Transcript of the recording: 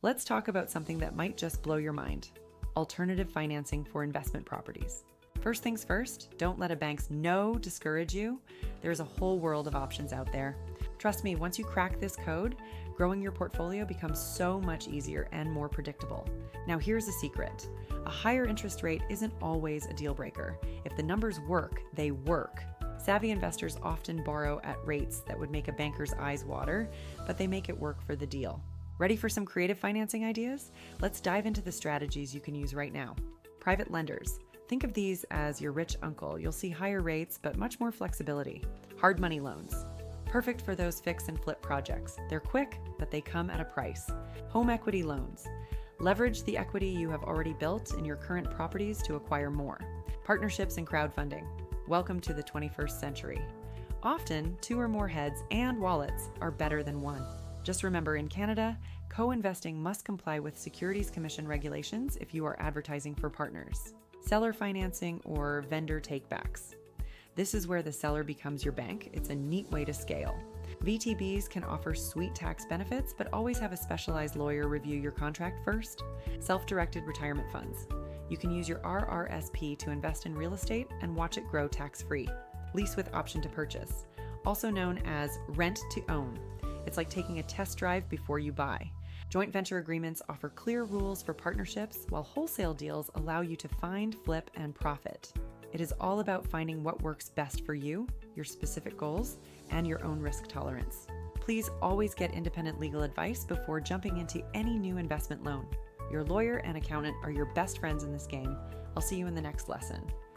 Let's talk about something that might just blow your mind: alternative financing for investment properties. First things first, don't let a bank's no discourage you. There's a whole world of options out there. Trust me, once you crack this code, growing your portfolio becomes so much easier and more predictable. Now here's a secret. A higher interest rate isn't always a deal breaker. If the numbers work, they work. Savvy investors often borrow at rates that would make a banker's eyes water, but they make it work for the deal. Ready for some creative financing ideas? Let's dive into the strategies you can use right now. Private lenders. Think of these as your rich uncle. You'll see higher rates, but much more flexibility. Hard money loans. Perfect for those fix and flip projects. They're quick, but they come at a price. Home equity loans. Leverage the equity you have already built in your current properties to acquire more. Partnerships and crowdfunding. Welcome to the 21st century. Often, 2 or more heads and wallets are better than one. Just remember, in Canada, co-investing must comply with Securities Commission regulations if you are advertising for partners. Seller financing or vendor takebacks. This is where the seller becomes your bank. It's a neat way to scale. VTBs can offer sweet tax benefits, but always have a specialized lawyer review your contract first. Self-directed retirement funds. You can use your RRSP to invest in real estate and watch it grow tax-free. Lease with option to purchase, also known as rent to own. It's like taking a test drive before you buy. Joint venture agreements offer clear rules for partnerships, while wholesale deals allow you to find, flip, and profit. It is all about finding what works best for you, your specific goals, and your own risk tolerance. Please always get independent legal advice before jumping into any new investment loan. Your lawyer and accountant are your best friends in this game. I'll see you in the next lesson.